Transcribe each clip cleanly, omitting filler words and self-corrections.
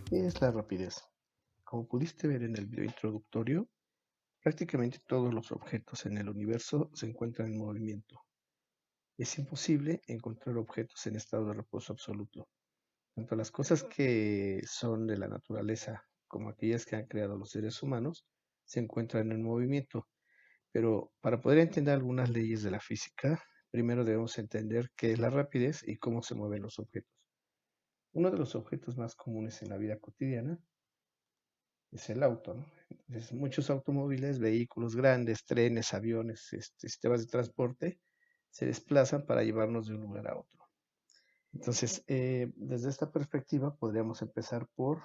¿Qué es la rapidez? Como pudiste ver en el video introductorio, prácticamente todos los objetos en el universo se encuentran en movimiento. Es imposible encontrar objetos en estado de reposo absoluto. Tanto las cosas que son de la naturaleza como aquellas que han creado los seres humanos se encuentran en movimiento. Pero para poder entender algunas leyes de la física, primero debemos entender qué es la rapidez y cómo se mueven los objetos. Uno de los objetos más comunes en la vida cotidiana es el auto, ¿no? Entonces, muchos automóviles, vehículos grandes, trenes, aviones, sistemas de transporte, se desplazan para llevarnos de un lugar a otro. Entonces, desde esta perspectiva, podríamos empezar por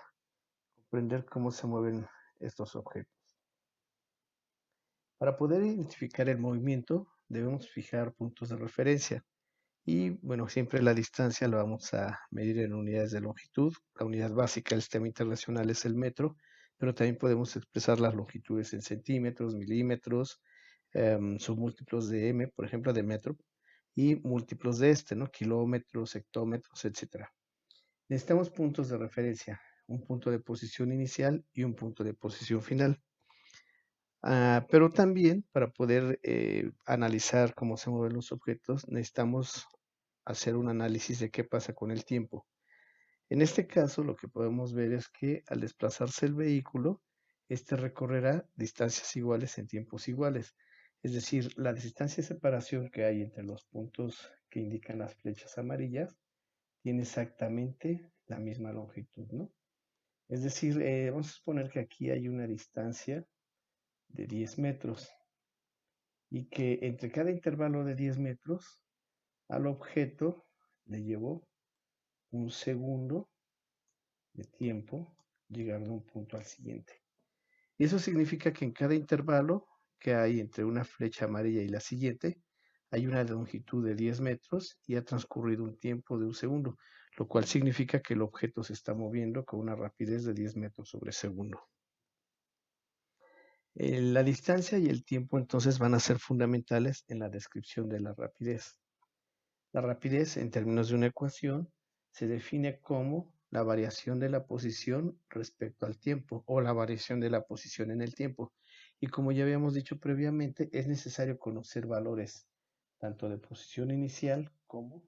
comprender cómo se mueven estos objetos. Para poder identificar el movimiento, debemos fijar puntos de referencia. Y bueno, siempre la distancia la vamos a medir en unidades de longitud. La unidad básica del sistema internacional es el metro, pero también podemos expresar las longitudes en centímetros, milímetros, submúltiplos de m, por ejemplo, de metro, y múltiplos de ¿no? Kilómetros, hectómetros, etcétera. Necesitamos puntos de referencia, un punto de posición inicial y un punto de posición final. Pero también para poder analizar cómo se mueven los objetos, necesitamos hacer un análisis de qué pasa con el tiempo. En este caso, lo que podemos ver es que al desplazarse el vehículo, este recorrerá distancias iguales en tiempos iguales. Es decir, la distancia de separación que hay entre los puntos que indican las flechas amarillas tiene exactamente la misma longitud, ¿no? Es decir, vamos a suponer que aquí hay una distancia de 10 metros y que entre cada intervalo de 10 metros al objeto le llevó un segundo de tiempo llegar de un punto al siguiente. Y eso significa que en cada intervalo que hay entre una flecha amarilla y la siguiente, hay una longitud de 10 metros y ha transcurrido un tiempo de un segundo, lo cual significa que el objeto se está moviendo con una rapidez de 10 metros sobre segundo. La distancia y el tiempo entonces van a ser fundamentales en la descripción de la rapidez. La rapidez, en términos de una ecuación, se define como la variación de la posición respecto al tiempo o la variación de la posición en el tiempo. Y como ya habíamos dicho previamente, es necesario conocer valores tanto de posición inicial como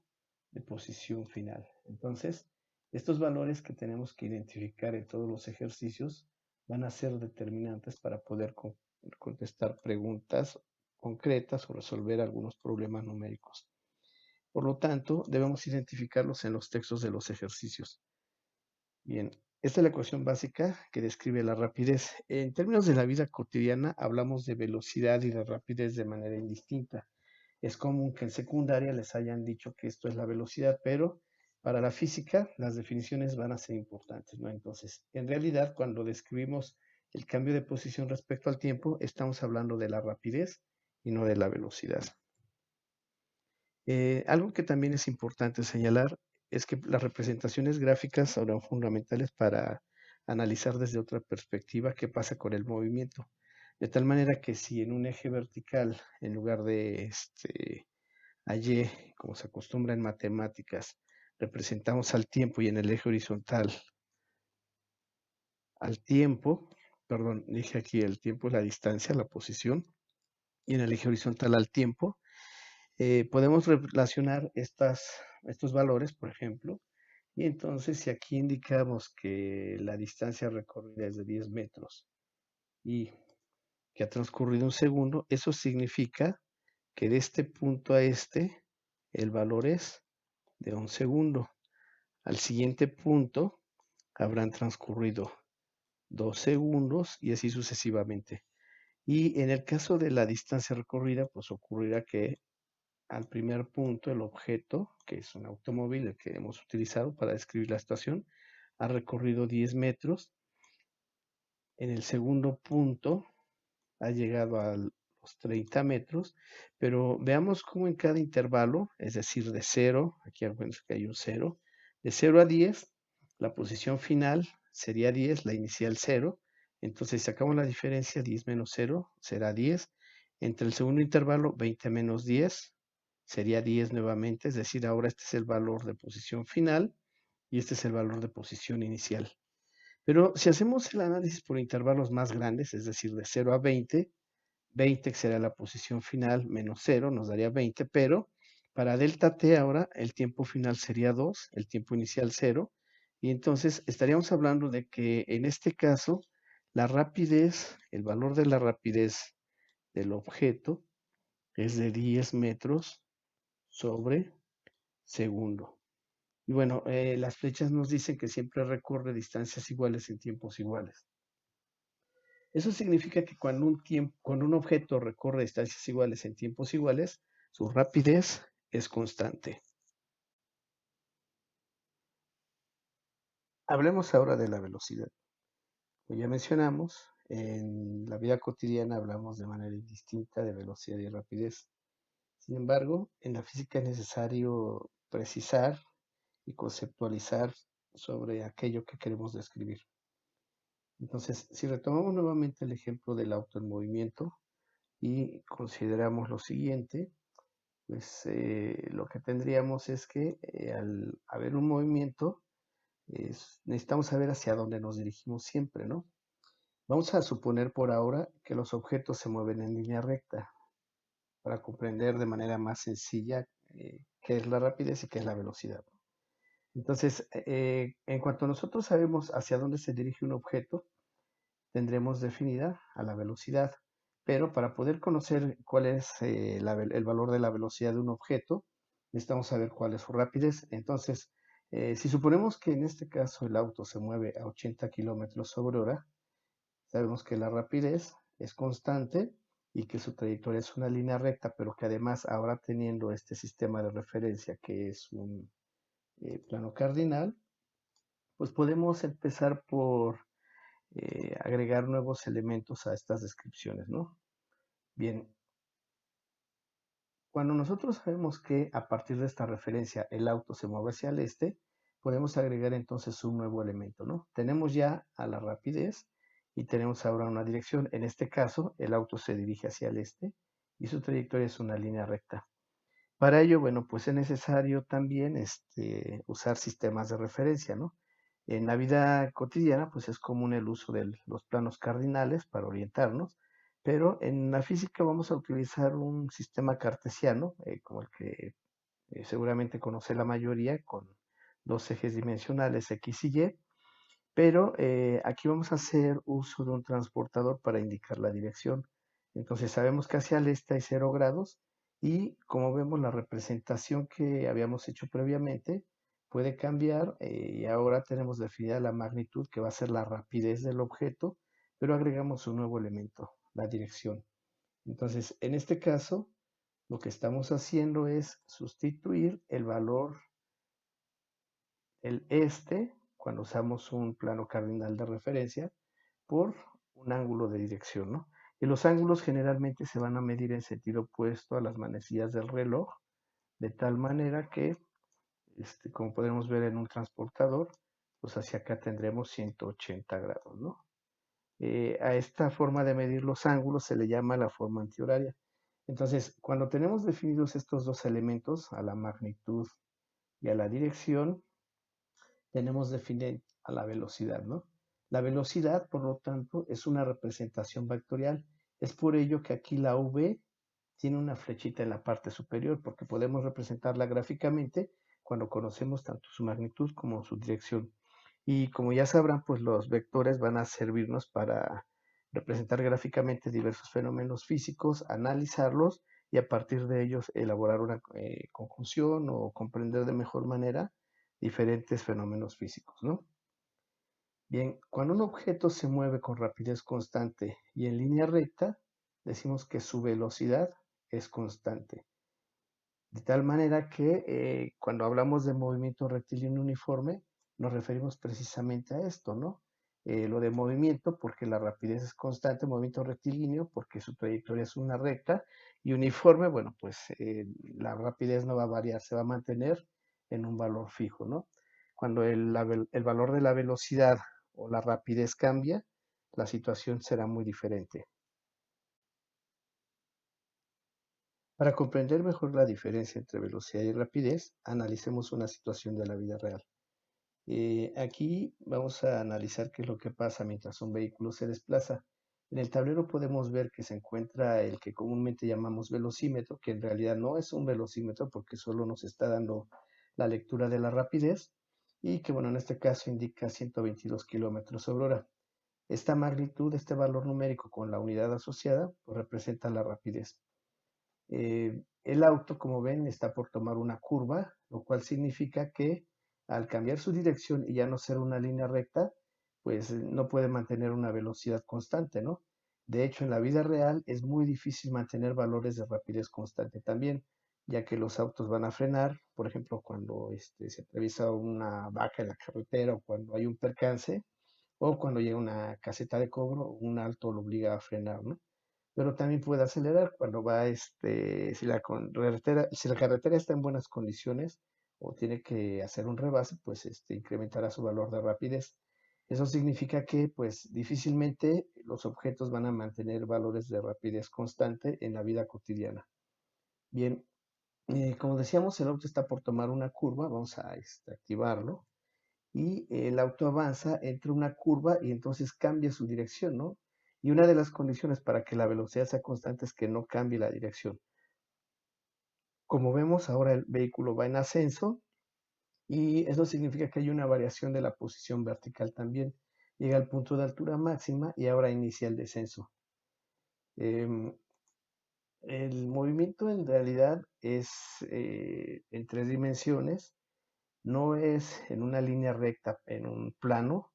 de posición final. Entonces, estos valores que tenemos que identificar en todos los ejercicios van a ser determinantes para poder contestar preguntas concretas o resolver algunos problemas numéricos. Por lo tanto, debemos identificarlos en los textos de los ejercicios. Bien, esta es la ecuación básica que describe la rapidez. En términos de la vida cotidiana, hablamos de velocidad y de rapidez de manera indistinta. Es común que en secundaria les hayan dicho que esto es la velocidad, pero para la física las definiciones van a ser importantes, ¿no? Entonces, en realidad, cuando describimos el cambio de posición respecto al tiempo, estamos hablando de la rapidez y no de la velocidad. Algo que también es importante señalar es que las representaciones gráficas son fundamentales para analizar desde otra perspectiva qué pasa con el movimiento. De tal manera que si en un eje vertical, en lugar de a Y, como se acostumbra en matemáticas, representamos al tiempo y en el eje horizontal al tiempo, perdón, dije aquí el tiempo es la distancia, la posición, y en el eje horizontal al tiempo, podemos relacionar estos valores, por ejemplo, y entonces si aquí indicamos que la distancia recorrida es de 10 metros y que ha transcurrido un segundo, eso significa que de este punto a este el valor es de un segundo. Al siguiente punto habrán transcurrido 2 segundos y así sucesivamente. Y en el caso de la distancia recorrida, pues ocurrirá que al primer punto el objeto, que es un automóvil el que hemos utilizado para describir la estación, ha recorrido 10 metros. En el segundo punto ha llegado a los 30 metros, pero veamos cómo en cada intervalo, es decir, de 0, aquí acuérdense que hay un 0, de 0 a 10, la posición final sería 10, la inicial 0, entonces si sacamos la diferencia, 10 menos 0 será 10, entre el segundo intervalo, 20 menos 10 sería 10 nuevamente, es decir, ahora este es el valor de posición final y este es el valor de posición inicial. Pero si hacemos el análisis por intervalos más grandes, es decir, de 0 a 20, 20 que será la posición final menos 0 nos daría 20, pero para delta t ahora el tiempo final sería 2, el tiempo inicial 0, y entonces estaríamos hablando de que en este caso la rapidez, el valor de la rapidez del objeto es de 10 metros sobre segundo. Y bueno, las flechas nos dicen que siempre recorre distancias iguales en tiempos iguales. Eso significa que cuando un objeto recorre distancias iguales en tiempos iguales, su rapidez es constante. Hablemos ahora de la velocidad. Como ya mencionamos, en la vida cotidiana hablamos de manera indistinta de velocidad y rapidez. Sin embargo, en la física es necesario precisar y conceptualizar sobre aquello que queremos describir. Entonces, si retomamos nuevamente el ejemplo del auto en movimiento y consideramos lo siguiente, pues lo que tendríamos es que al haber un movimiento, necesitamos saber hacia dónde nos dirigimos siempre, ¿no? Vamos a suponer por ahora que los objetos se mueven en línea recta para comprender de manera más sencilla qué es la rapidez y qué es la velocidad. Entonces, en cuanto nosotros sabemos hacia dónde se dirige un objeto, tendremos definida a la velocidad. Pero para poder conocer cuál es el valor de la velocidad de un objeto, necesitamos saber cuál es su rapidez. Entonces, si suponemos que en este caso el auto se mueve a 80 kilómetros sobre hora, sabemos que la rapidez es constante y que su trayectoria es una línea recta, pero que además ahora teniendo este sistema de referencia que es un plano cardinal, pues podemos empezar por agregar nuevos elementos a estas descripciones, ¿no? Bien, cuando nosotros sabemos que a partir de esta referencia el auto se mueve hacia el este, podemos agregar entonces un nuevo elemento, ¿no? Tenemos ya a la rapidez y tenemos ahora una dirección. En este caso, el auto se dirige hacia el este y su trayectoria es una línea recta. Para ello, bueno, pues es necesario también usar sistemas de referencia, ¿no? En la vida cotidiana, pues es común el uso de los planos cardinales para orientarnos, pero en la física vamos a utilizar un sistema cartesiano, como el que seguramente conoce la mayoría, con dos ejes dimensionales X y Y, pero aquí vamos a hacer uso de un transportador para indicar la dirección. Entonces sabemos que hacia el este hay 0 grados y como vemos la representación que habíamos hecho previamente puede cambiar y ahora tenemos definida la magnitud que va a ser la rapidez del objeto, pero agregamos un nuevo elemento, la dirección. Entonces en este caso lo que estamos haciendo es sustituir el valor el este, cuando usamos un plano cardinal de referencia, por un ángulo de dirección, ¿no? Y los ángulos generalmente se van a medir en sentido opuesto a las manecillas del reloj, de tal manera que, como podemos ver en un transportador, pues hacia acá tendremos 180 grados, ¿no? A esta forma de medir los ángulos se le llama la forma antihoraria. Entonces, cuando tenemos definidos estos dos elementos, a la magnitud y a la dirección, tenemos definida a la velocidad, ¿no? La velocidad, por lo tanto, es una representación vectorial. Es por ello que aquí la v tiene una flechita en la parte superior, porque podemos representarla gráficamente cuando conocemos tanto su magnitud como su dirección. Y como ya sabrán, pues los vectores van a servirnos para representar gráficamente diversos fenómenos físicos, analizarlos y a partir de ellos elaborar una conjunción o comprender de mejor manera diferentes fenómenos físicos, ¿no? Bien, cuando un objeto se mueve con rapidez constante y en línea recta, decimos que su velocidad es constante. De tal manera que cuando hablamos de movimiento rectilíneo uniforme, nos referimos precisamente a esto, ¿no? Lo de movimiento, porque la rapidez es constante, movimiento rectilíneo, porque su trayectoria es una recta, y uniforme, bueno, pues la rapidez no va a variar, se va a mantener en un valor fijo, ¿no? Cuando el valor de la velocidad o la rapidez cambia, la situación será muy diferente. Para comprender mejor la diferencia entre velocidad y rapidez, analicemos una situación de la vida real. Aquí vamos a analizar qué es lo que pasa mientras un vehículo se desplaza. En el tablero podemos ver que se encuentra el que comúnmente llamamos velocímetro, que en realidad no es un velocímetro porque solo nos está dando la lectura de la rapidez y que bueno, en este caso indica 122 kilómetros sobre hora. Esta magnitud, este valor numérico con la unidad asociada, pues representa la rapidez. El auto, como ven, está por tomar una curva, lo cual significa que al cambiar su dirección y ya no ser una línea recta, pues no puede mantener una velocidad constante, ¿no? De hecho, en la vida real es muy difícil mantener valores de rapidez constante también, ya que los autos van a frenar, por ejemplo, cuando se atraviesa una vaca en la carretera o cuando hay un percance o cuando llega una caseta de cobro, un alto lo obliga a frenar, ¿no? Pero también puede acelerar cuando va, si la carretera está en buenas condiciones o tiene que hacer un rebase, pues incrementará su valor de rapidez. Eso significa que, pues, difícilmente los objetos van a mantener valores de rapidez constante en la vida cotidiana. Bien, como decíamos, el auto está por tomar una curva, vamos a activarlo y el auto avanza entre una curva y entonces cambia su dirección, ¿no? Y una de las condiciones para que la velocidad sea constante es que no cambie la dirección. Como vemos, ahora el vehículo va en ascenso y eso significa que hay una variación de la posición vertical también. Llega al punto de altura máxima y ahora inicia el descenso. Em, el movimiento en realidad es en tres dimensiones, no es en una línea recta, en un plano.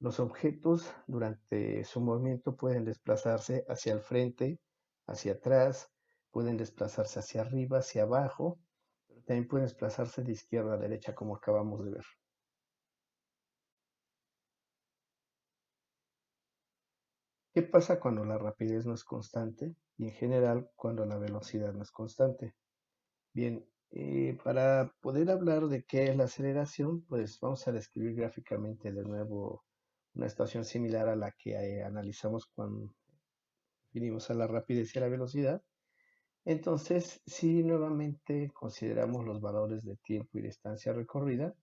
Los objetos durante su movimiento pueden desplazarse hacia el frente, hacia atrás, pueden desplazarse hacia arriba, hacia abajo, pero también pueden desplazarse de izquierda a derecha, como acabamos de ver. ¿Qué pasa cuando la rapidez no es constante? Y en general cuando la velocidad no es constante. Bien, para poder hablar de qué es la aceleración, pues vamos a describir gráficamente de nuevo una situación similar a la que analizamos cuando vinimos a la rapidez y a la velocidad. Entonces, si nuevamente consideramos los valores de tiempo y distancia recorrida,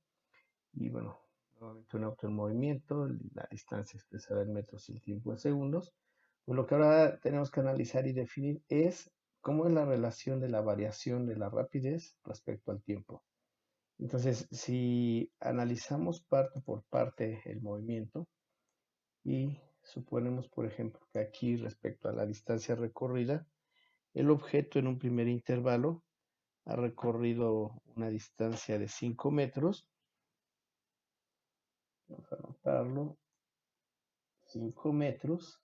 y bueno, nuevamente un auto en movimiento, la distancia expresada en metros y el tiempo en segundos, pues lo que ahora tenemos que analizar y definir es cómo es la relación de la variación de la rapidez respecto al tiempo. Entonces, si analizamos parte por parte el movimiento y suponemos, por ejemplo, que aquí respecto a la distancia recorrida, el objeto en un primer intervalo ha recorrido una distancia de 5 metros. Vamos a anotarlo, 5 metros.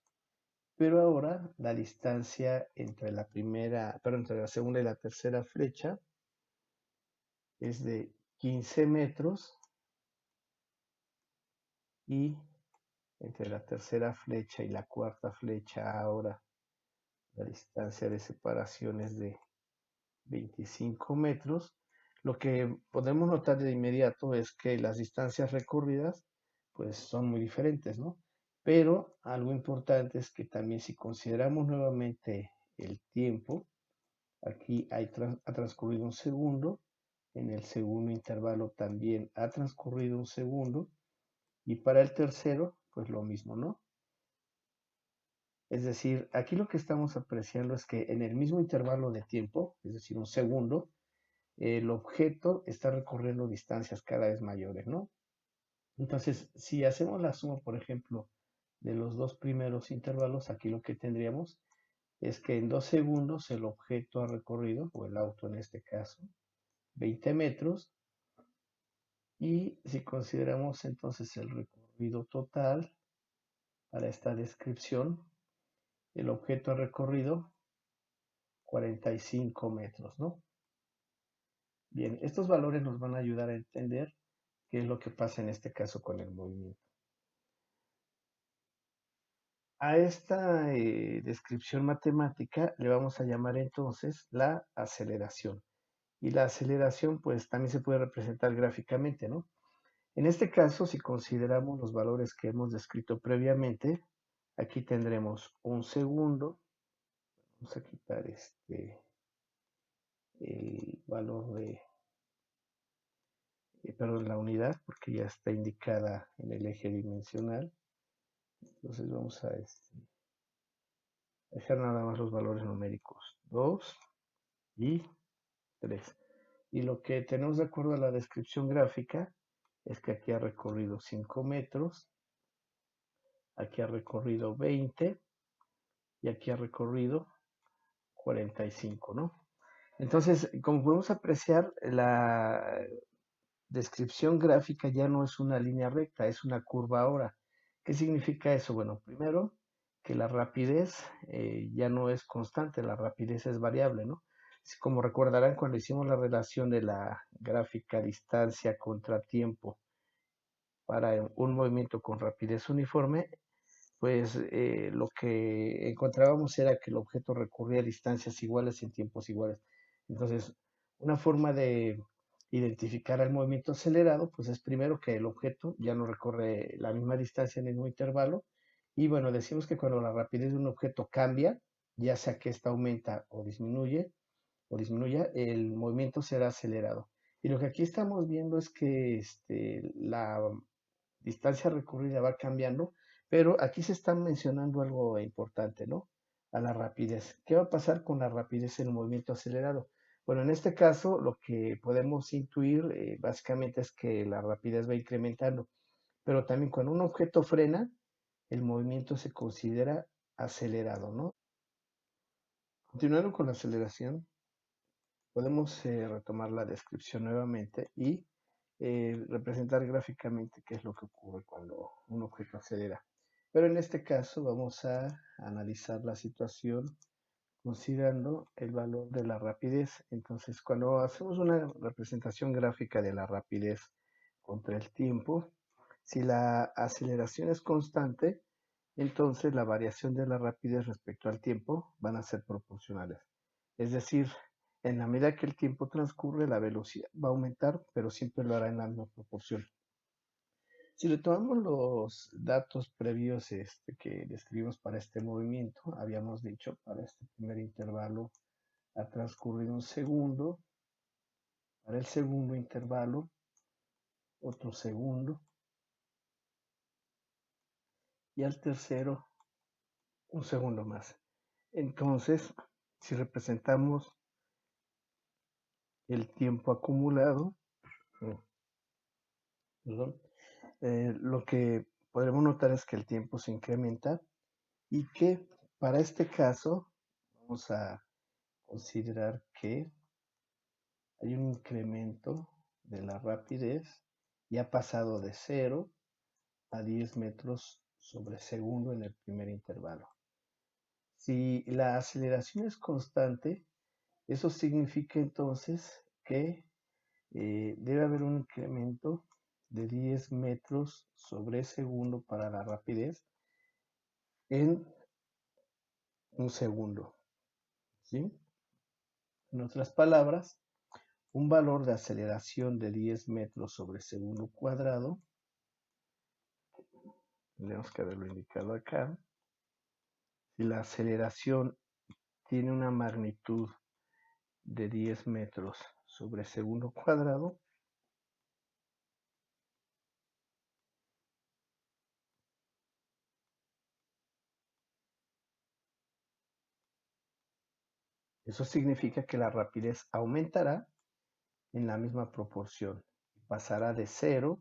Pero ahora la distancia entre la segunda y la tercera flecha es de 15 metros y entre la tercera flecha y la cuarta flecha ahora la distancia de separación es de 25 metros. Lo que podemos notar de inmediato es que las distancias recorridas pues son muy diferentes, ¿no? Pero algo importante es que también si consideramos nuevamente el tiempo, aquí ha transcurrido un segundo, en el segundo intervalo también ha transcurrido un segundo y para el tercero pues lo mismo, ¿no? Es decir, aquí lo que estamos apreciando es que en el mismo intervalo de tiempo, es decir, un segundo, el objeto está recorriendo distancias cada vez mayores, ¿no? Entonces, si hacemos la suma, por ejemplo, de los dos primeros intervalos, aquí lo que tendríamos es que en 2 segundos el objeto ha recorrido, o el auto en este caso, 20 metros, y si consideramos entonces el recorrido total para esta descripción, el objeto ha recorrido 45 metros, ¿no? Bien, estos valores nos van a ayudar a entender qué es lo que pasa en este caso con el movimiento. A esta descripción matemática le vamos a llamar entonces la aceleración. Y la aceleración pues también se puede representar gráficamente, ¿no? En este caso, si consideramos los valores que hemos descrito previamente, aquí tendremos un segundo. Vamos a quitar el valor perdón, la unidad, porque ya está indicada en el eje dimensional. Entonces vamos a dejar nada más los valores numéricos 2 y 3. Y lo que tenemos de acuerdo a la descripción gráfica es que aquí ha recorrido 5 metros, aquí ha recorrido 20 y aquí ha recorrido 45, ¿no? Entonces, como podemos apreciar, la descripción gráfica ya no es una línea recta, es una curva ahora. ¿Qué significa eso? Bueno, primero, que la rapidez ya no es constante, la rapidez es variable, ¿no? Como recordarán cuando hicimos la relación de la gráfica distancia contra tiempo para un movimiento con rapidez uniforme, pues lo que encontrábamos era que el objeto recorría distancias iguales en tiempos iguales. Entonces, una forma de identificar el movimiento acelerado, pues es primero que el objeto ya no recorre la misma distancia en el mismo intervalo. Y bueno, decimos que cuando la rapidez de un objeto cambia, ya sea que ésta aumenta o disminuya, el movimiento será acelerado. Y lo que aquí estamos viendo es que la distancia recorrida va cambiando, pero aquí se está mencionando algo importante, ¿no? A la rapidez. ¿Qué va a pasar con la rapidez en el movimiento acelerado? Bueno, en este caso lo que podemos intuir básicamente es que la rapidez va incrementando, pero también cuando un objeto frena, el movimiento se considera acelerado, ¿no? Continuando con la aceleración, podemos retomar la descripción nuevamente y representar gráficamente qué es lo que ocurre cuando un objeto acelera. Pero en este caso vamos a analizar la situación considerando el valor de la rapidez. Entonces, cuando hacemos una representación gráfica de la rapidez contra el tiempo, si la aceleración es constante, entonces la variación de la rapidez respecto al tiempo van a ser proporcionales. Es decir, en la medida que el tiempo transcurre, la velocidad va a aumentar, pero siempre lo hará en la misma proporción. Si le tomamos los datos previos que describimos para este movimiento, habíamos dicho para este primer intervalo ha transcurrido un segundo, para el segundo intervalo otro segundo y al tercero un segundo más. Entonces, si representamos el tiempo acumulado, eh, perdón, lo que podremos notar es que el tiempo se incrementa y que para este caso vamos a considerar que hay un incremento de la rapidez y ha pasado de 0 a 10 metros sobre segundo en el primer intervalo. Si la aceleración es constante, eso significa entonces que debe haber un incremento de 10 metros sobre segundo para la rapidez en un segundo, ¿sí? En otras palabras, un valor de aceleración de 10 metros sobre segundo cuadrado, tenemos que haberlo indicado acá, si la aceleración tiene una magnitud de 10 metros sobre segundo cuadrado, eso significa que la rapidez aumentará en la misma proporción. Pasará de 0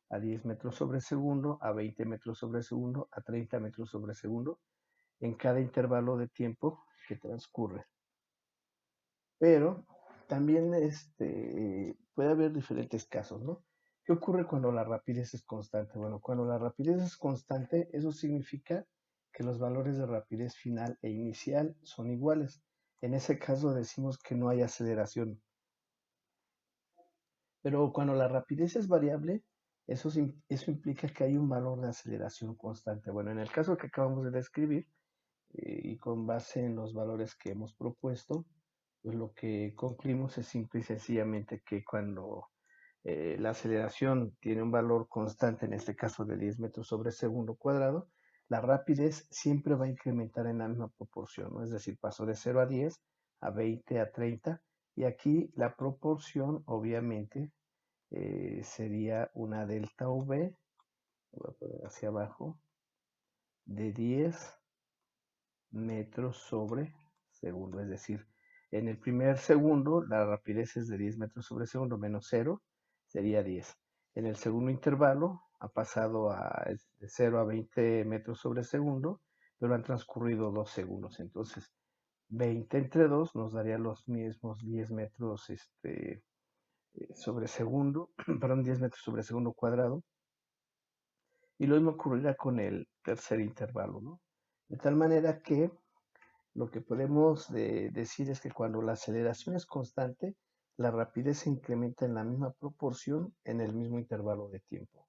a 10 metros sobre segundo, a 20 metros sobre segundo, a 30 metros sobre segundo, en cada intervalo de tiempo que transcurre. Pero también puede haber diferentes casos, ¿no? ¿Qué ocurre cuando la rapidez es constante? Bueno, cuando la rapidez es constante, eso significa que los valores de rapidez final e inicial son iguales. En ese caso decimos que no hay aceleración. Pero cuando la rapidez es variable, eso implica que hay un valor de aceleración constante. Bueno, en el caso que acabamos de describir, y con base en los valores que hemos propuesto, pues lo que concluimos es simple y sencillamente que cuando la aceleración tiene un valor constante, en este caso de 10 metros sobre segundo cuadrado, la rapidez siempre va a incrementar en la misma proporción, ¿no? Es decir, pasó de 0 a 10, a 20, a 30, Y aquí la proporción, obviamente, sería una delta V, voy a poner hacia abajo, de 10 metros sobre segundo. Es decir, en el primer segundo la rapidez es de 10 metros sobre segundo menos 0, sería 10. En el segundo intervalo ha pasado de 0 a 20 metros sobre segundo, pero han transcurrido 2 segundos. Entonces, 20 entre 2 nos daría los mismos 10 metros sobre segundo, perdón, 10 metros sobre segundo cuadrado. Y lo mismo ocurrirá con el tercer intervalo, ¿no? De tal manera que lo que podemos decir es que cuando la aceleración es constante, la rapidez se incrementa en la misma proporción en el mismo intervalo de tiempo.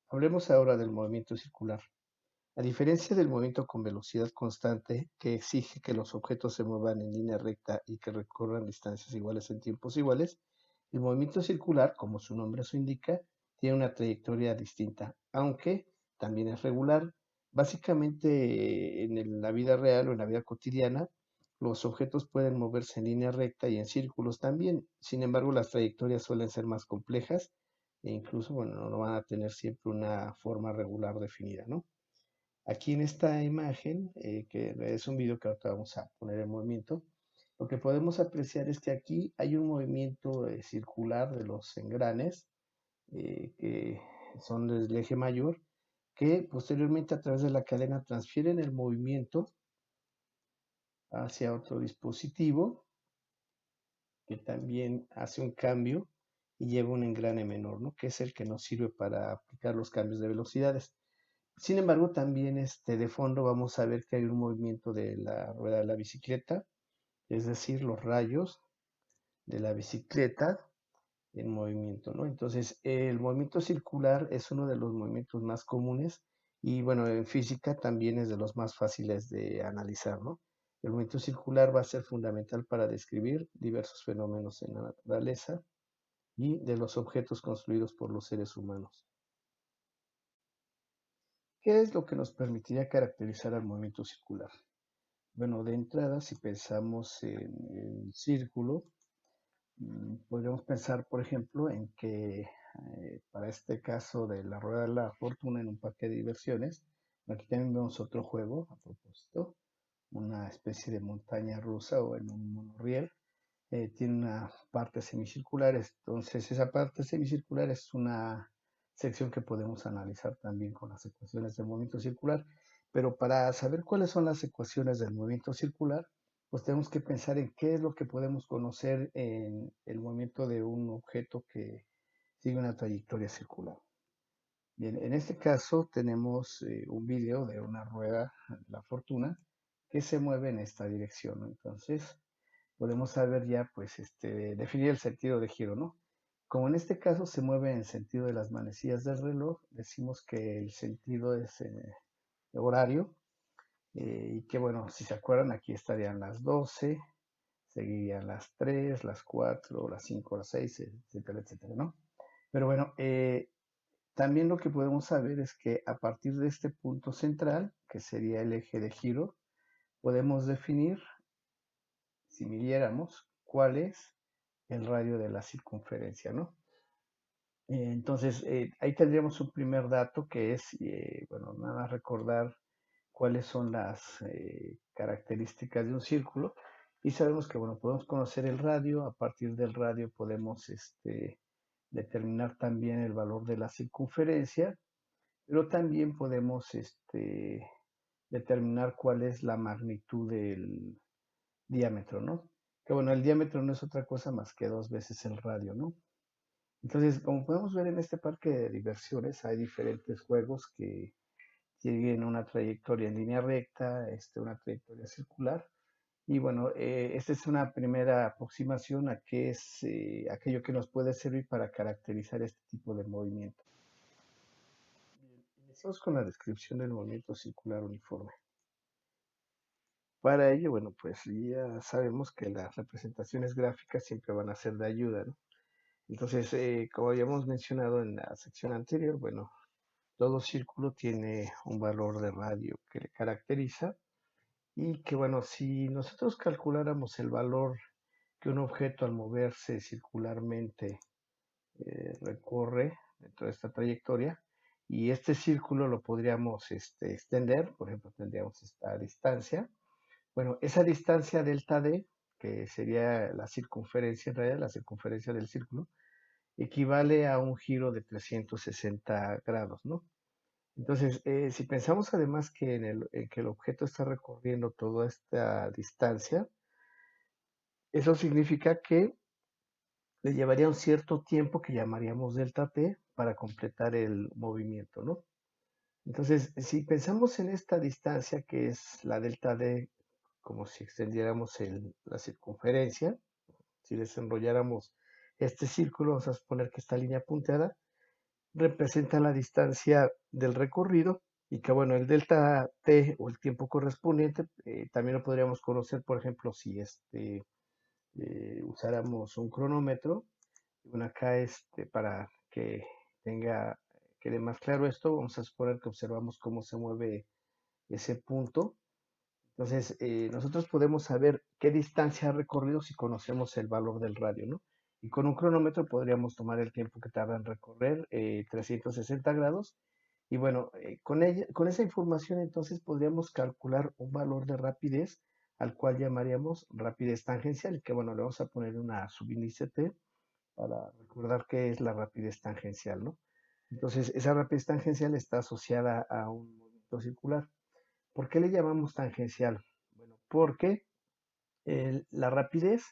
Hablemos ahora del movimiento circular. A diferencia del movimiento con velocidad constante, que exige que los objetos se muevan en línea recta y que recorran distancias iguales en tiempos iguales, el movimiento circular, como su nombre lo indica, tiene una trayectoria distinta, aunque también es regular. Básicamente, en la vida real o en la vida cotidiana, los objetos pueden moverse en línea recta y en círculos también. Sin embargo, las trayectorias suelen ser más complejas e incluso, bueno, no van a tener siempre una forma regular definida, ¿no? Aquí en esta imagen, que es un video que ahora vamos a poner en movimiento, lo que podemos apreciar es que aquí hay un movimiento circular de los engranes, que son del eje mayor, que posteriormente a través de la cadena transfieren el movimiento hacia otro dispositivo, que también hace un cambio y lleva un engrane menor, ¿no? Que es el que nos sirve para aplicar los cambios de velocidades. Sin embargo, también de fondo vamos a ver que hay un movimiento de la rueda de la bicicleta, es decir, los rayos de la bicicleta en movimiento, ¿no? Entonces, el movimiento circular es uno de los movimientos más comunes y, bueno, en física también es de los más fáciles de analizar, ¿no? El movimiento circular va a ser fundamental para describir diversos fenómenos en la naturaleza y de los objetos construidos por los seres humanos. ¿Qué es lo que nos permitiría caracterizar al movimiento circular? Bueno, de entrada, si pensamos en el círculo, podríamos pensar, por ejemplo, en que para este caso de la rueda de la fortuna en un parque de diversiones, aquí también vemos otro juego, a propósito, una especie de montaña rusa o en un monorriel, tiene una parte semicircular, entonces esa parte semicircular es una sección que podemos analizar también con las ecuaciones del movimiento circular, pero para saber cuáles son las ecuaciones del movimiento circular, pues tenemos que pensar en qué es lo que podemos conocer en el movimiento de un objeto que sigue una trayectoria circular. Bien, en este caso tenemos un video de una rueda, la fortuna, que se mueve en esta dirección, ¿no? Entonces, podemos saber ya, pues, definir el sentido de giro, ¿no? Como en este caso se mueve en sentido de las manecillas del reloj, decimos que el sentido es horario, y que, bueno, si se acuerdan, aquí estarían las 12, seguirían las 3, las 4, las 5, las 6, etcétera, etcétera, ¿no? Pero bueno, también lo que podemos saber es que a partir de este punto central, que sería el eje de giro, podemos definir, si midiéramos, cuál es el radio de la circunferencia, ¿no? Entonces, ahí tendríamos un primer dato que es, bueno, nada más recordar cuáles son las características de un círculo y sabemos que, bueno, podemos conocer el radio, a partir del radio podemos determinar también el valor de la circunferencia, pero también podemos determinar cuál es la magnitud del diámetro, ¿no? Que bueno, el diámetro no es otra cosa más que dos veces el radio, ¿no? Entonces, como podemos ver en este parque de diversiones, hay diferentes juegos que siguen una trayectoria en línea recta, una trayectoria circular. Y bueno, esta es una primera aproximación a qué es aquello que nos puede servir para caracterizar este tipo de movimiento. Bien, iniciamos con la descripción del movimiento circular uniforme. para ello, bueno, pues ya sabemos que las representaciones gráficas siempre van a ser de ayuda, ¿no? Entonces, como habíamos mencionado en la sección anterior, bueno, todo círculo tiene un valor de radio que le caracteriza y que, bueno, si nosotros calculáramos el valor que un objeto al moverse circularmente recorre dentro de esta trayectoria, y este círculo lo podríamos extender, por ejemplo, tendríamos esta distancia. Bueno, esa distancia delta D, que sería la circunferencia en realidad, la circunferencia del círculo, equivale a un giro de 360 grados, ¿no? Entonces, si pensamos además que en que el objeto está recorriendo toda esta distancia, eso significa que le llevaría un cierto tiempo que llamaríamos delta t para completar el movimiento, ¿no? Entonces, si pensamos en esta distancia que es la delta d, como si extendiéramos la circunferencia, si desenrolláramos este círculo, vamos a suponer que esta línea punteada representa la distancia del recorrido y que, bueno, el delta t o el tiempo correspondiente también lo podríamos conocer, por ejemplo, si usáramos un cronómetro. Bueno, acá para que quede más claro esto, vamos a suponer que observamos cómo se mueve ese punto. Entonces, nosotros podemos saber qué distancia ha recorrido si conocemos el valor del radio, ¿no? Y con un cronómetro podríamos tomar el tiempo que tarda en recorrer 360 grados. Y bueno, con esa información entonces podríamos calcular un valor de rapidez al cual llamaríamos rapidez tangencial, y que bueno, le vamos a poner una subíndice T para recordar qué es la rapidez tangencial, ¿no? Entonces, esa rapidez tangencial está asociada a un movimiento circular. ¿Por qué le llamamos tangencial? Bueno, porque la rapidez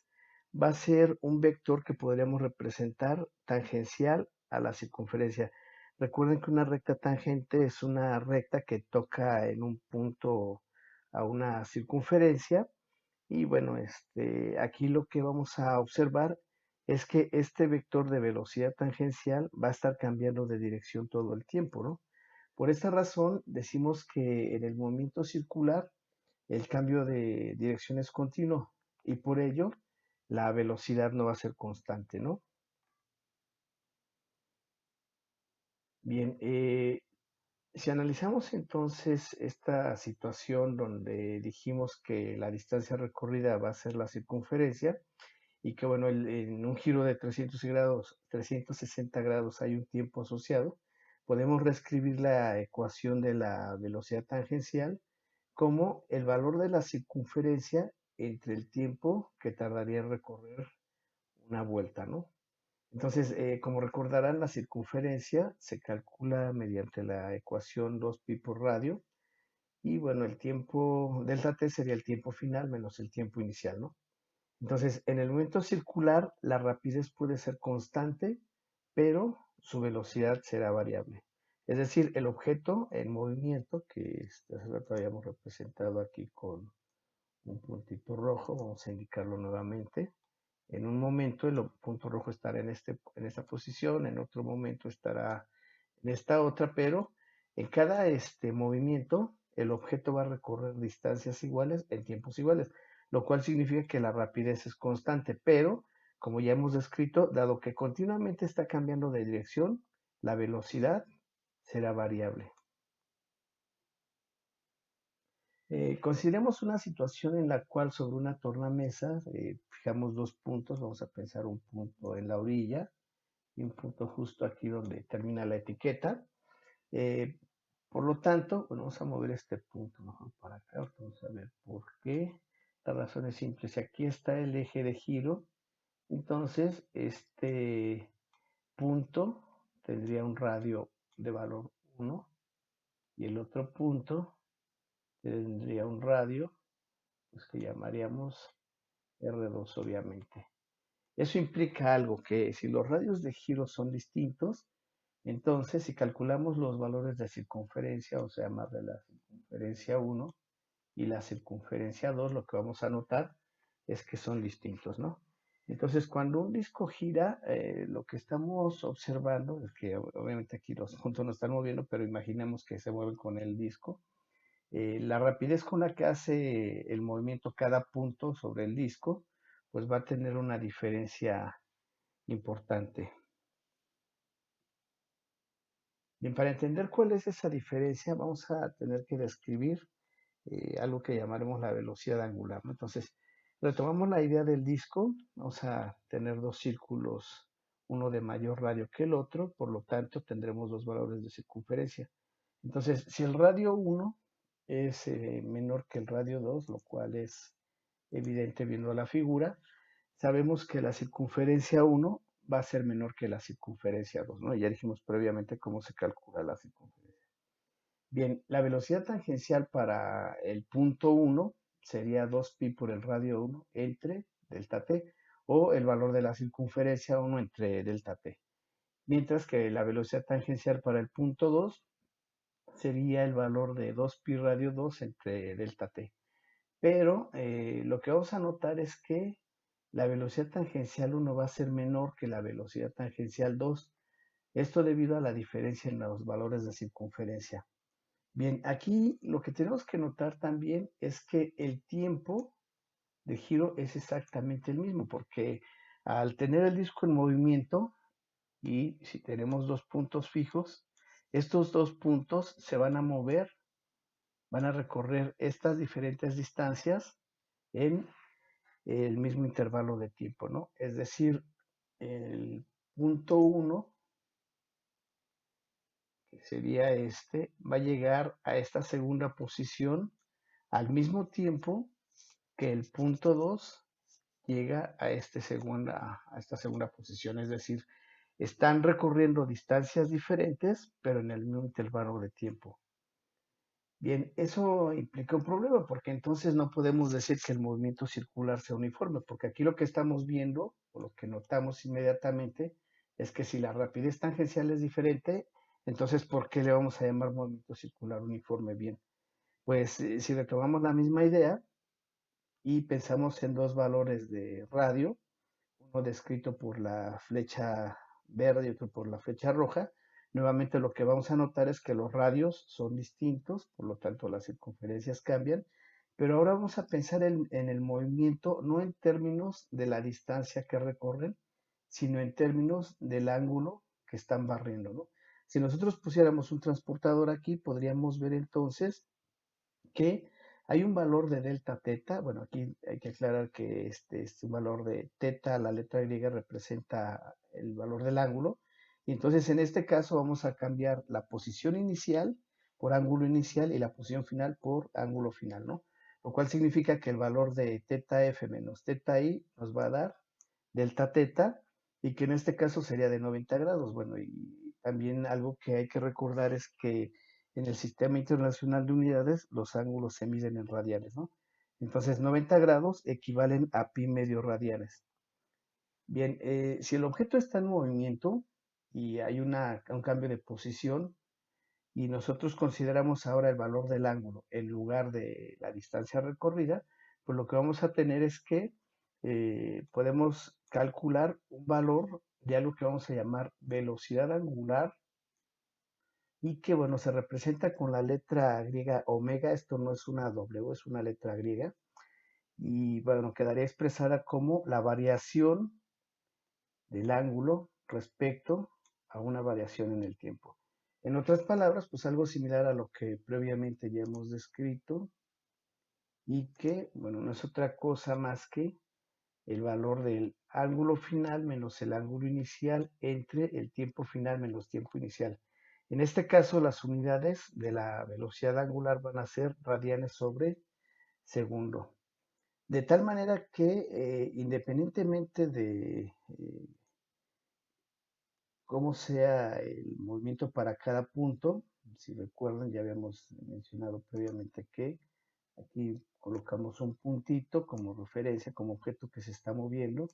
va a ser un vector que podríamos representar tangencial a la circunferencia. Recuerden que una recta tangente es una recta que toca en un punto a una circunferencia y bueno, aquí lo que vamos a observar es que este vector de velocidad tangencial va a estar cambiando de dirección todo el tiempo, ¿no? Por esta razón decimos que en el movimiento circular el cambio de dirección es continuo y por ello la velocidad no va a ser constante, ¿no? Bien, si analizamos entonces esta situación donde dijimos que la distancia recorrida va a ser la circunferencia, y que bueno, en un giro de 360 grados hay un tiempo asociado, podemos reescribir la ecuación de la velocidad tangencial como el valor de la circunferencia entre el tiempo que tardaría en recorrer una vuelta, ¿no? Entonces, como recordarán, la circunferencia se calcula mediante la ecuación 2pi por radio, y bueno, el tiempo delta t sería el tiempo final menos el tiempo inicial, ¿no? Entonces, en el momento circular, la rapidez puede ser constante, pero su velocidad será variable. Es decir, el objeto en movimiento, que hace rato habíamos representado aquí con un puntito rojo, vamos a indicarlo nuevamente. En un momento el punto rojo estará en esta posición, en otro momento estará en esta otra, pero en cada movimiento el objeto va a recorrer distancias iguales en tiempos iguales, lo cual significa que la rapidez es constante, pero como ya hemos descrito, dado que continuamente está cambiando de dirección, la velocidad será variable. Consideremos una situación en la cual sobre una tornamesa fijamos dos puntos, vamos a pensar un punto en la orilla y un punto justo aquí donde termina la etiqueta. Eh, por lo tanto, bueno, vamos a mover este punto mejor para acá, vamos a ver por qué. La razón es simple, si aquí está el eje de giro, entonces este punto tendría un radio de valor 1 y el otro punto tendría un radio pues, que llamaríamos R2 obviamente. Eso implica algo, que si los radios de giro son distintos, entonces si calculamos los valores de circunferencia, o sea, más de la circunferencia 1 y la circunferencia 2, lo que vamos a notar es que son distintos, ¿no? Entonces, cuando un disco gira, lo que estamos observando es que obviamente aquí los puntos no están moviendo, pero imaginemos que se mueven con el disco. La rapidez con la que hace el movimiento cada punto sobre el disco, pues va a tener una diferencia importante. Bien, para entender cuál es esa diferencia, vamos a tener que describir algo que llamaremos la velocidad angular, ¿no? Entonces, retomamos la idea del disco, vamos a tener dos círculos, uno de mayor radio que el otro, por lo tanto tendremos dos valores de circunferencia. Entonces, si el radio 1 es menor que el radio 2, lo cual es evidente viendo la figura, sabemos que la circunferencia 1 va a ser menor que la circunferencia 2, ¿no? Ya dijimos previamente cómo se calcula la circunferencia. Bien, la velocidad tangencial para el punto 1 sería 2pi por el radio 1 entre delta t, o el valor de la circunferencia 1 entre delta t. Mientras que la velocidad tangencial para el punto 2 sería el valor de 2pi radio 2 entre delta t. Pero lo que vamos a notar es que la velocidad tangencial 1 va a ser menor que la velocidad tangencial 2. Esto debido a la diferencia en los valores de circunferencia. Bien, aquí lo que tenemos que notar también es que el tiempo de giro es exactamente el mismo, porque al tener el disco en movimiento y si tenemos dos puntos fijos, estos dos puntos se van a mover, van a recorrer estas diferentes distancias en el mismo intervalo de tiempo, ¿no? Es decir, el punto 1, que sería este, va a llegar a esta segunda posición al mismo tiempo que el punto 2 llega a esta segunda posición. Es decir, están recorriendo distancias diferentes, pero en el mismo intervalo de tiempo. Bien, eso implica un problema porque entonces no podemos decir que el movimiento circular sea uniforme, porque aquí lo que estamos viendo o lo que notamos inmediatamente es que si la rapidez tangencial es diferente, entonces ¿por qué le vamos a llamar movimiento circular uniforme? Bien, pues si retomamos la misma idea y pensamos en dos valores de radio, uno descrito por la flecha verde y otro por la flecha roja, nuevamente lo que vamos a notar es que los radios son distintos, por lo tanto las circunferencias cambian, pero ahora vamos a pensar en el movimiento no en términos de la distancia que recorren, sino en términos del ángulo que están barriendo, ¿no? Si nosotros pusiéramos un transportador aquí, podríamos ver entonces que hay un valor de delta teta. Bueno, aquí hay que aclarar que este es un valor de teta, la letra griega representa el valor del ángulo. Y entonces en este caso vamos a cambiar la posición inicial por ángulo inicial y la posición final por ángulo final, ¿no? Lo cual significa que el valor de teta f menos teta i nos va a dar delta teta y que en este caso sería de 90 grados. Bueno, y también algo que hay que recordar es que en el Sistema Internacional de Unidades los ángulos se miden en radianes, ¿no? Entonces 90 grados equivalen a pi medio radianes. Bien, si el objeto está en movimiento y hay un cambio de posición y nosotros consideramos ahora el valor del ángulo en lugar de la distancia recorrida, pues lo que vamos a tener es que podemos calcular un valor de algo que vamos a llamar velocidad angular y que, bueno, se representa con la letra griega omega. Esto no es una W, es una letra griega, y bueno, quedaría expresada como la variación del ángulo respecto a una variación en el tiempo. En otras palabras, pues algo similar a lo que previamente ya hemos descrito y que, bueno, no es otra cosa más que el valor del ángulo final menos el ángulo inicial entre el tiempo final menos tiempo inicial. En este caso, las unidades de la velocidad angular van a ser radianes sobre segundo. De tal manera que independientemente de cómo sea el movimiento para cada punto, si recuerdan, ya habíamos mencionado previamente que aquí colocamos un puntito como referencia, como objeto que se está moviendo.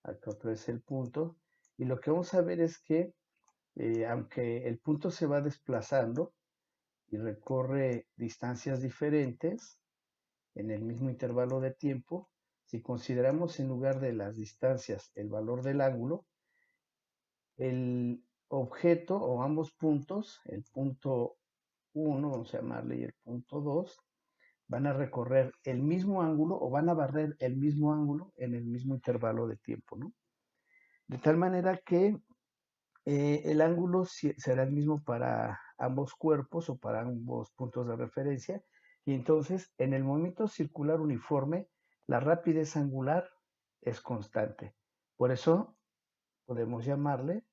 Acá otra vez el punto. Y lo que vamos a ver es que aunque el punto se va desplazando y recorre distancias diferentes en el mismo intervalo de tiempo, si consideramos en lugar de las distancias el valor del ángulo, el objeto o ambos puntos, el punto 1, vamos a llamarle, y el punto 2, van a recorrer el mismo ángulo o van a barrer el mismo ángulo en el mismo intervalo de tiempo, ¿no? De tal manera que el ángulo será el mismo para ambos cuerpos o para ambos puntos de referencia, y entonces en el movimiento circular uniforme la rapidez angular es constante. Por eso podemos llamarle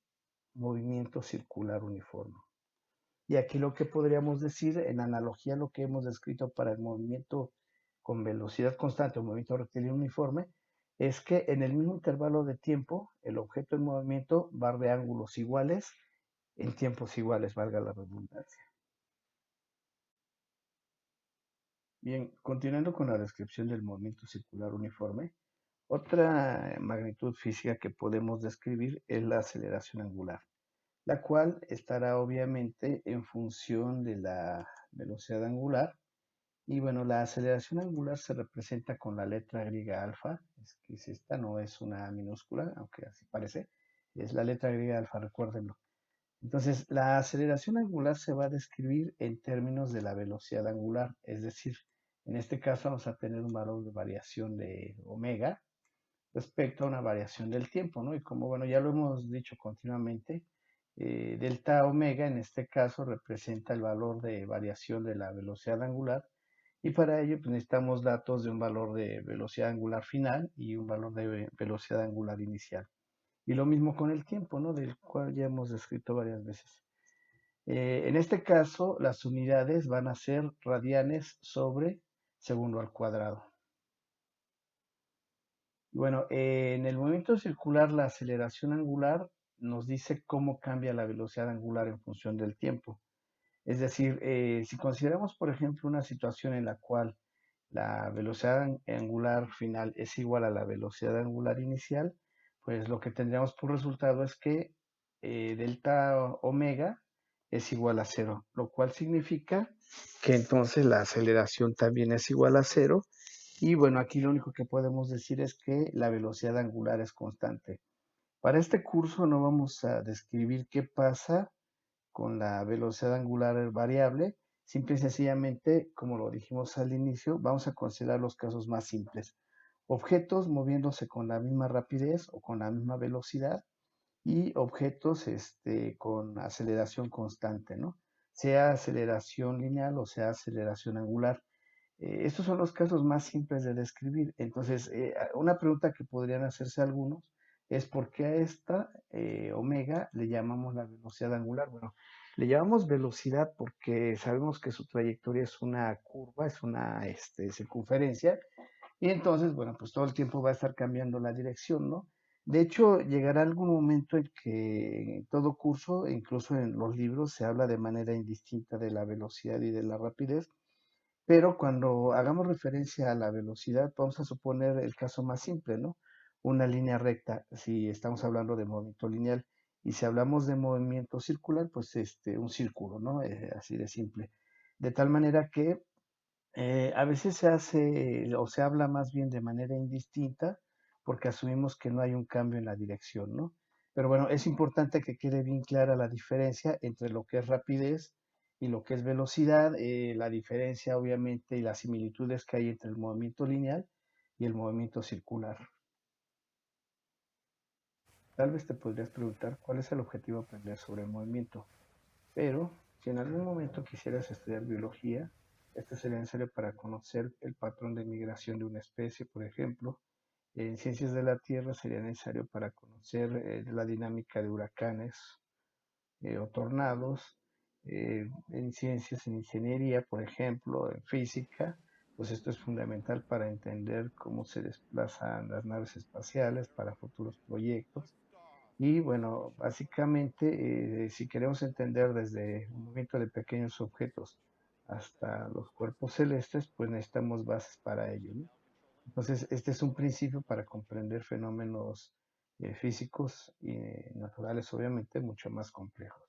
movimiento circular uniforme. Y aquí lo que podríamos decir, en analogía a lo que hemos descrito para el movimiento con velocidad constante o movimiento rectilíneo uniforme, es que en el mismo intervalo de tiempo, el objeto en movimiento barre ángulos iguales en tiempos iguales, valga la redundancia. Bien, continuando con la descripción del movimiento circular uniforme, otra magnitud física que podemos describir es la aceleración angular, la cual estará obviamente en función de la velocidad angular. Y bueno, la aceleración angular se representa con la letra griega alfa, es que es esta, no es una minúscula, aunque así parece, es la letra griega alfa, recuérdenlo. Entonces, la aceleración angular se va a describir en términos de la velocidad angular, es decir, en este caso vamos a tener un valor de variación de omega respecto a una variación del tiempo, ¿no? Y como, bueno, ya lo hemos dicho continuamente, delta omega en este caso representa el valor de variación de la velocidad angular, y para ello pues, necesitamos datos de un valor de velocidad angular final y un valor de velocidad angular inicial. Y lo mismo con el tiempo, ¿no? Del cual ya hemos descrito varias veces. En este caso, las unidades van a ser radianes sobre segundo al cuadrado. Bueno, en el movimiento circular, la aceleración angular nos dice cómo cambia la velocidad angular en función del tiempo. Es decir, si consideramos, por ejemplo, una situación en la cual la velocidad angular final es igual a la velocidad angular inicial, pues lo que tendríamos por resultado es que delta omega es igual a cero, lo cual significa que entonces la aceleración también es igual a cero. Y bueno, aquí lo único que podemos decir es que la velocidad angular es constante. Para este curso no vamos a describir qué pasa con la velocidad angular variable. Simple y sencillamente, como lo dijimos al inicio, vamos a considerar los casos más simples. Objetos moviéndose con la misma rapidez o con la misma velocidad, y objetos con aceleración constante, ¿no? Sea aceleración lineal o sea aceleración angular. Estos son los casos más simples de describir. Entonces, una pregunta que podrían hacerse algunos es ¿por qué a esta omega le llamamos la velocidad angular? Bueno, le llamamos velocidad porque sabemos que su trayectoria es una curva, es una circunferencia, y entonces, bueno, pues todo el tiempo va a estar cambiando la dirección, ¿no? De hecho, llegará algún momento en que en todo curso, incluso en los libros, se habla de manera indistinta de la velocidad y de la rapidez, pero cuando hagamos referencia a la velocidad, vamos a suponer el caso más simple, ¿no? Una línea recta, si estamos hablando de movimiento lineal. Y si hablamos de movimiento circular, pues un círculo, ¿no? Así de simple. De tal manera que a veces se hace o se habla más bien de manera indistinta porque asumimos que no hay un cambio en la dirección, ¿no? Pero bueno, es importante que quede bien clara la diferencia entre lo que es rapidez y lo que es velocidad, la diferencia obviamente y las similitudes que hay entre el movimiento lineal y el movimiento circular. Tal vez te podrías preguntar cuál es el objetivo de aprender sobre el movimiento. Pero si en algún momento quisieras estudiar biología, esto sería necesario para conocer el patrón de migración de una especie, por ejemplo. En ciencias de la Tierra sería necesario para conocer la dinámica de huracanes o tornados. En ciencias, en ingeniería, por ejemplo, en física, pues esto es fundamental para entender cómo se desplazan las naves espaciales para futuros proyectos. Y bueno, básicamente, si queremos entender desde un movimiento de pequeños objetos hasta los cuerpos celestes, pues necesitamos bases para ello, ¿no? Entonces, este es un principio para comprender fenómenos físicos y naturales, obviamente, mucho más complejos.